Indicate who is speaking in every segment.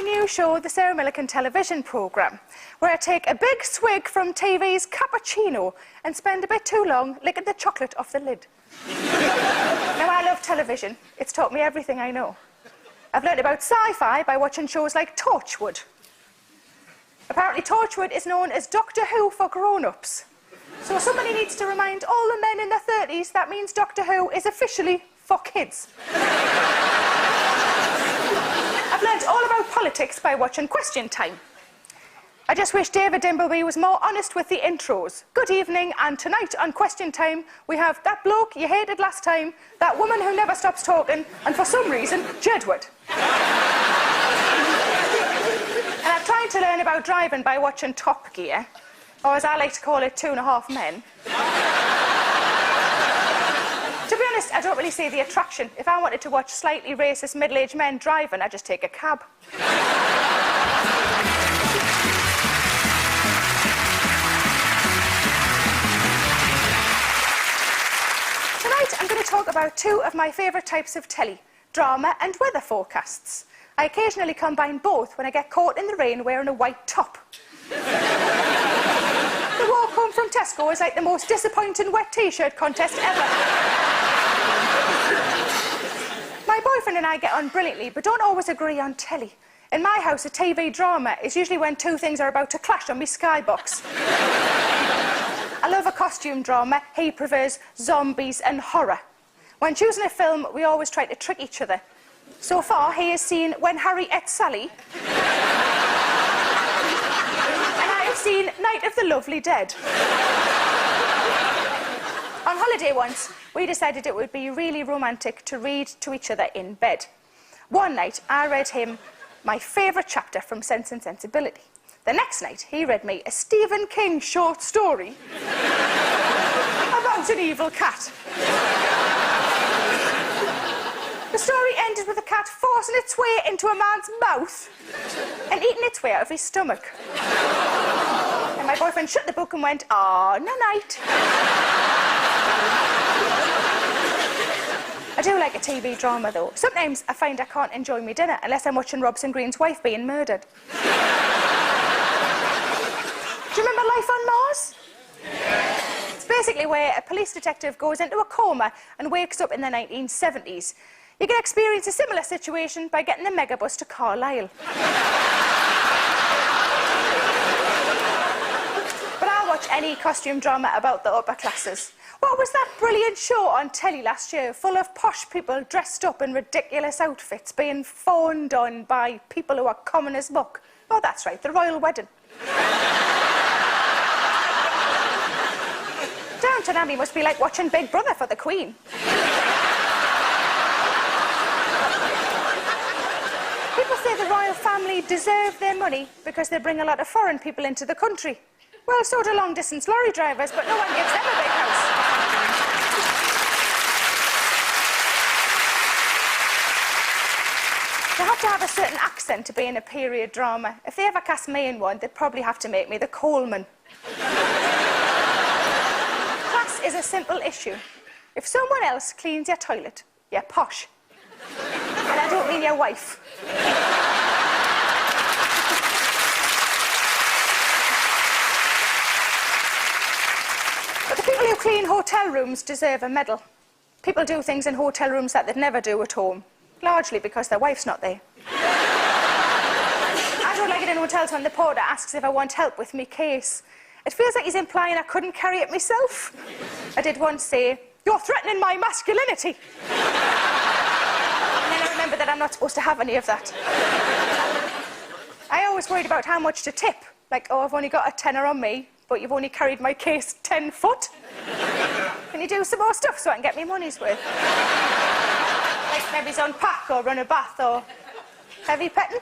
Speaker 1: new show, the Sarah Millican television programme, where I take a big swig from TV's cappuccino and spend a bit too long licking the chocolate off the lid. Now, I love television. It's taught me everything I know. I've learned about sci-fi by watching shows like Torchwood. Apparently, Torchwood is known as Doctor Who for grown-ups. So somebody needs to remind all the men in their 30s that means Doctor Who is officially for kids. I've learned all about politics by watching Question Time. I just wish David Dimbleby was more honest with the intros. Good evening, and tonight on Question Time, we have that bloke you hated last time, that woman who never stops talking, and for some reason, Jedward. And I'm trying to learn about driving by watching Top Gear, or as I like to call it, 2.5 Men. To be honest, I don't really see the attraction. If I wanted to watch slightly racist middle-aged men driving, I'd just take a cab. Tonight, I'm going to talk about two of my favourite types of telly, drama and weather forecasts. I occasionally combine both when I get caught in the rain wearing a white top. The walk home from Tesco is like the most disappointing wet T-shirt contest ever. My boyfriend and I get on brilliantly, but don't always agree on telly. In my house, a TV drama is usually when two things are about to clash on my skybox. I love a costume drama. He prefers zombies and horror. When choosing a film, we always try to trick each other. So far, he has seen When Harry Ate Sally. And I have seen Night of the Lovely Dead. On holiday once, we decided it would be really romantic to read to each other in bed. One night, I read him my favourite chapter from Sense and Sensibility. The next night, he read me a Stephen King short story about an evil cat. The story ended with the cat forcing its way into a man's mouth and eating its way out of his stomach. And my boyfriend shut the book and went, "Ah, no-night." I do like a TV drama, though. Sometimes I find I can't enjoy my dinner unless I'm watching Robson Green's wife being murdered. Do you remember Life on Mars? It's basically where a police detective goes into a coma and wakes up in the 1970s. You can experience a similar situation by getting the megabus to Carlisle. But I'll watch any costume drama about the upper classes. What was that brilliant show on telly last year, full of posh people dressed up in ridiculous outfits, being fawned on by people who are common as muck? Oh, that's right, The Royal Wedding. Downton Abbey must be like watching Big Brother for the Queen. People say the royal family deserve their money because they bring a lot of foreign people into the country. Well, so do long-distance lorry drivers, but no one gives them a big house. You have to have a certain accent to be in a period drama. If they ever cast me in one, they'd probably have to make me the Coleman. Class is a simple issue. If someone else cleans your toilet, you're posh. And I don't mean your wife. But the people who clean hotel rooms deserve a medal. People do things in hotel rooms that they'd never do at home, largely because their wife's not there. I don't like it in hotels when the porter asks if I want help with me case. It feels like he's implying I couldn't carry it myself. I did once say, "You're threatening my masculinity." And then I remembered that I'm not supposed to have any of that. I always worried about how much to tip. Like, oh, I've only got a tenner on me, but you've only carried my case 10 foot. Can you do some more stuff so I can get me money's worth? Like maybe unpack or run a bath or heavy petting?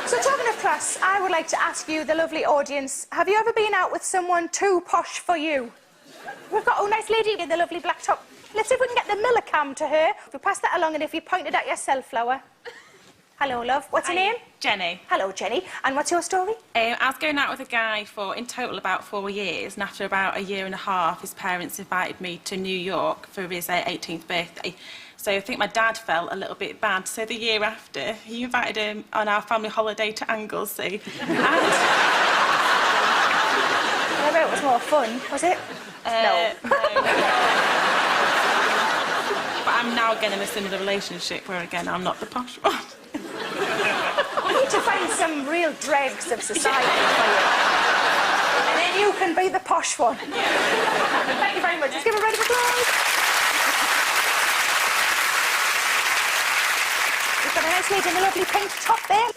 Speaker 1: So talking of class, I would like to ask you, the lovely audience, have you ever been out with someone too posh for you? We've got a nice lady in the lovely black top. Let's see if we can get the Millican to her. If you pass that along and if you pointed at yourself, Flower. Hello, love. What's your name?
Speaker 2: Jenny.
Speaker 1: Hello, Jenny. And what's your story?
Speaker 2: I was going out with a guy for, in total, about 4 years, and after about a year and a half, his parents invited me to New York for his 18th birthday. So I think my dad felt a little bit bad. So the year after, he invited him on our family holiday to Anglesey. And
Speaker 1: I bet it was more fun, was it? No.
Speaker 2: But I'm now again in a similar relationship where, again, I'm not the posh one.
Speaker 1: We need to find some real dregs of society for you. And then you can be the posh one. Thank you very much. Let's give a round of applause. You've got a nice lady in a lovely pink top there.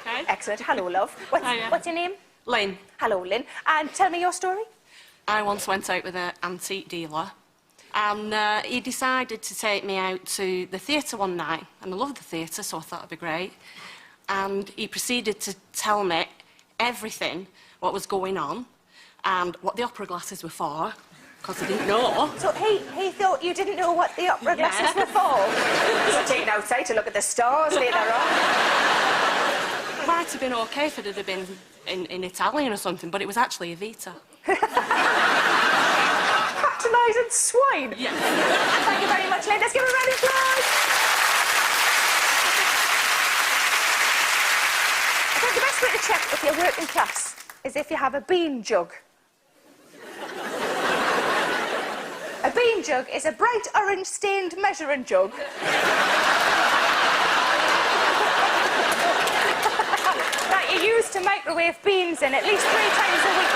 Speaker 3: Okay.
Speaker 1: Excellent. Hello, love. What's your name?
Speaker 3: Lynn.
Speaker 1: Hello, Lynn. And tell me your story.
Speaker 3: I once went out with an antique dealer and he decided to take me out to the theatre one night. And I loved the theatre, so I thought it'd be great. And he proceeded to tell me everything, what was going on and what the opera glasses were for, because I didn't know.
Speaker 1: So he thought you didn't know what the opera glasses were for? You were taken outside to look at the stars later on.
Speaker 3: It might have been okay if it had been in Italian or something, but it was actually Evita.
Speaker 1: Patronising swine.
Speaker 3: Yeah.
Speaker 1: Thank you very much, Lynn. Let's give a round of applause. I think the best way to check if you're working class is if you have a bean jug. A bean jug is a bright orange stained measuring jug. That you use to microwave beans in at least 3 times a week.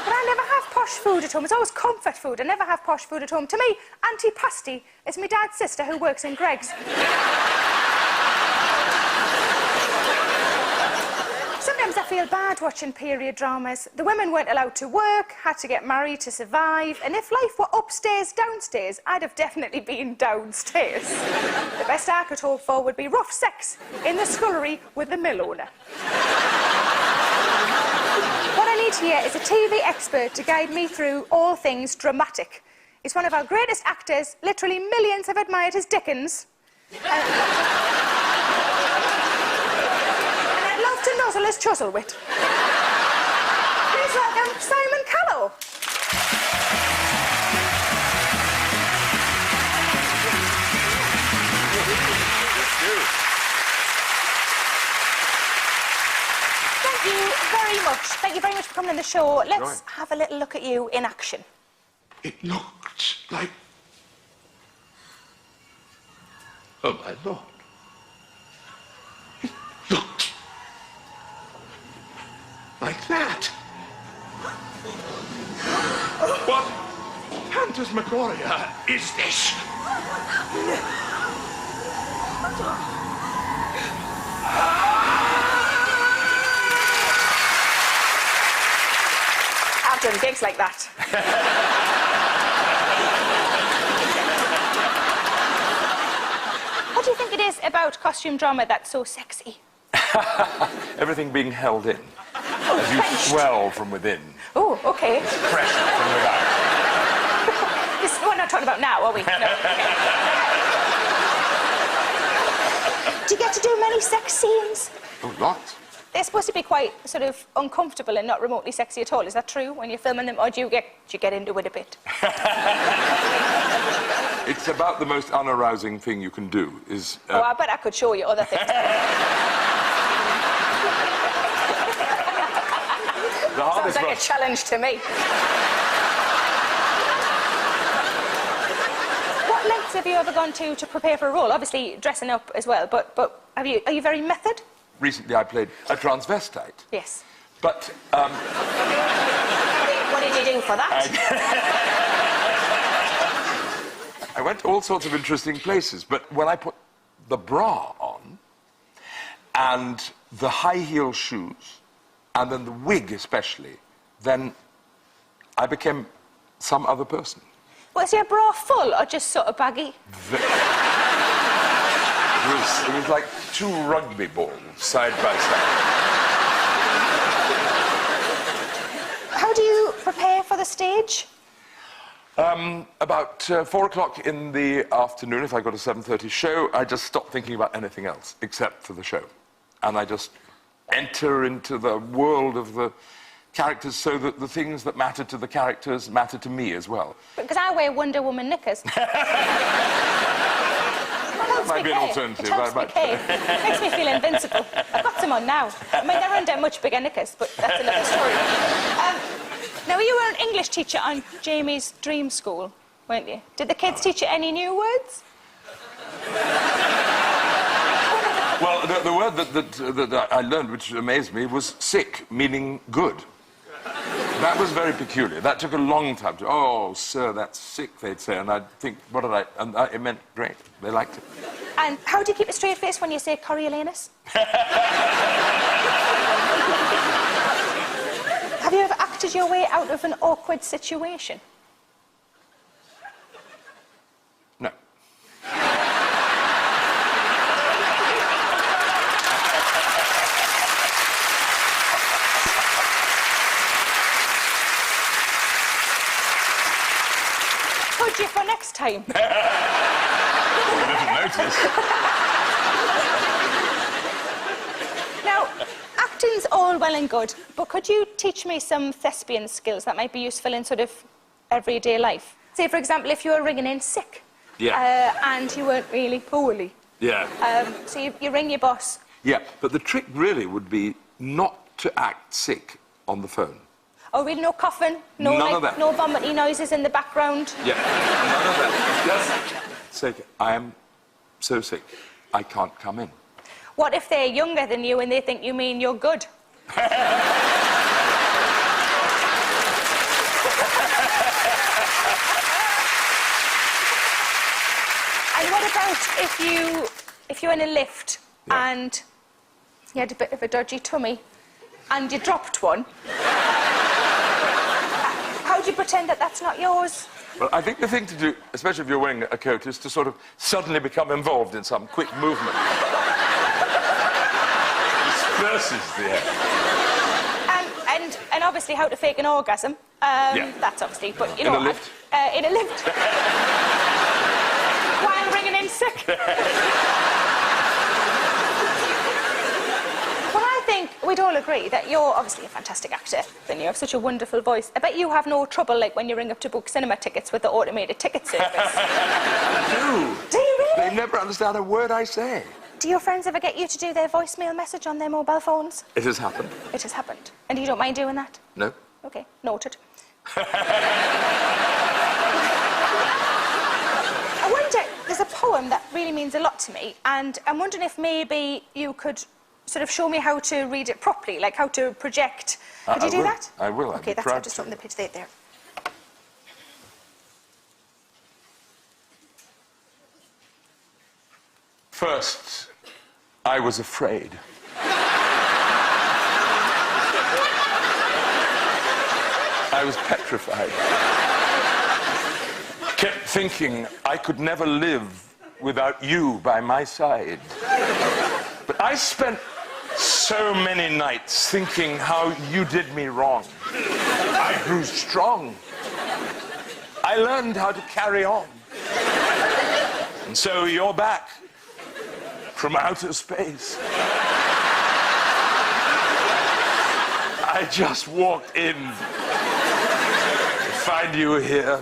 Speaker 1: But I never have posh food at home. It's always comfort food. I never have posh food at home. To me, Auntie Pasty is my dad's sister who works in Greggs. Sometimes I feel bad watching period dramas. The women weren't allowed to work, had to get married to survive, and if life were upstairs, downstairs, I'd have definitely been downstairs. The best I could hope for would be rough sex in the scullery with the mill owner. What I need here is a TV expert to guide me through all things dramatic. He's one of our greatest actors. Literally millions have admired his Dickens. And I'd love to nuzzle his Chuzzlewit. Please welcome Simon Callow. Thank you very much. Thank you very much for coming on the show. Let's have a little look at you in action.
Speaker 4: It looks like... Oh, my Lord. It looks... like that. What phantasmagoria is this?
Speaker 1: I've done gigs like that. What do you think it is about costume drama that's so sexy?
Speaker 5: Everything being held in. As you swell from within.
Speaker 1: Oh, okay.
Speaker 5: Pressure from without.
Speaker 1: This is what we're not talking about now, are we? No. Do you get to do many sex scenes?
Speaker 4: Oh, lots.
Speaker 1: They're supposed to be quite sort of uncomfortable and not remotely sexy at all. Is that true when you're filming them, or do you get into it a bit?
Speaker 5: It's about the most unarousing thing you can do, is...
Speaker 1: Oh, I bet I could show you other things.
Speaker 5: the hardest
Speaker 1: Sounds like a challenge to me. What lengths have you ever gone to prepare for a role? Obviously, dressing up as well, but are you very method?
Speaker 5: Recently I played a transvestite.
Speaker 1: Yes.
Speaker 5: But,
Speaker 1: What did you do for that?
Speaker 5: I went to all sorts of interesting places, but when I put the bra on, and the high-heel shoes, and then the wig especially, then I became some other person.
Speaker 1: Was your bra full or just sort of baggy?
Speaker 5: It was like 2 rugby balls, side by side.
Speaker 1: How do you prepare for the stage?
Speaker 5: About 4 o'clock in the afternoon, if I got a 7:30 show, I just stopped thinking about anything else except for the show. And I just enter into the world of the characters so that the things that matter to the characters matter to me as well.
Speaker 1: Because I wear Wonder Woman knickers.
Speaker 5: That might be an alternative.
Speaker 1: It helps me cave. It makes me feel invincible. I've got some on now. I mean, they're under much bigger knickers, but that's another story. Now, you were an English teacher on Jamie's Dream School, weren't you? Did the kids teach you any new words?
Speaker 5: Well, the word that I learned, which amazed me, was sick, meaning good. That was very peculiar. That took a long time to... Oh, sir, that's sick, they'd say. And I'd think, what did I... And it meant great. They liked it.
Speaker 1: And how do you keep a straight face when you say Coriolanus? Have you ever acted your way out of an awkward situation?
Speaker 5: No.
Speaker 1: Could you for next time?
Speaker 5: I didn't notice.
Speaker 1: Now, acting's all well and good, but could you teach me some thespian skills that might be useful in sort of everyday life? Say, for example, if you were ringing in sick.
Speaker 5: Yeah.
Speaker 1: And you weren't really poorly.
Speaker 5: Yeah.
Speaker 1: So you ring your boss.
Speaker 5: Yeah, but the trick really would be not to act sick on the phone.
Speaker 1: Oh, really? No coughing?
Speaker 5: None of that.
Speaker 1: No vomiting noises in the background?
Speaker 5: Yeah, none of that. Just say, I am so sick, I can't come in.
Speaker 1: What if they're younger than you and they think you mean you're good? And what about if you're in a lift and you had a bit of a dodgy tummy and you dropped one? How do you pretend that that's not yours?
Speaker 5: Well, I think the thing to do, especially if you're wearing a coat, is to sort of suddenly become involved in some quick movement. Disperses the air.
Speaker 1: And obviously how to fake an orgasm. That's obviously, but you know...
Speaker 5: In a lift?
Speaker 1: In a lift. Why I'm ringing in sick. Well, I think we'd all agree that you're obviously a fantastic actor, and you have such a wonderful voice. I bet you have no trouble, like, when you ring up to book cinema tickets with the automated ticket service. Do you really?
Speaker 5: They never understand a word I say.
Speaker 1: Do your friends ever get you to do their voicemail message on their mobile phones?
Speaker 5: It has happened.
Speaker 1: It has happened. And you don't mind doing that?
Speaker 5: No.
Speaker 1: OK, noted. I wonder, there's a poem that really means a lot to me, and I'm wondering if maybe you could sort of show me how to read it properly, like how to project. Could you do that?
Speaker 5: I will.
Speaker 1: OK, that's I'll just open the page there.
Speaker 5: First, I was afraid. I was petrified. Kept thinking I could never live without you by my side. But I spent so many nights thinking how you did me wrong. I grew strong. I learned how to carry on. And so you're back from outer space. I just walked in to find you here.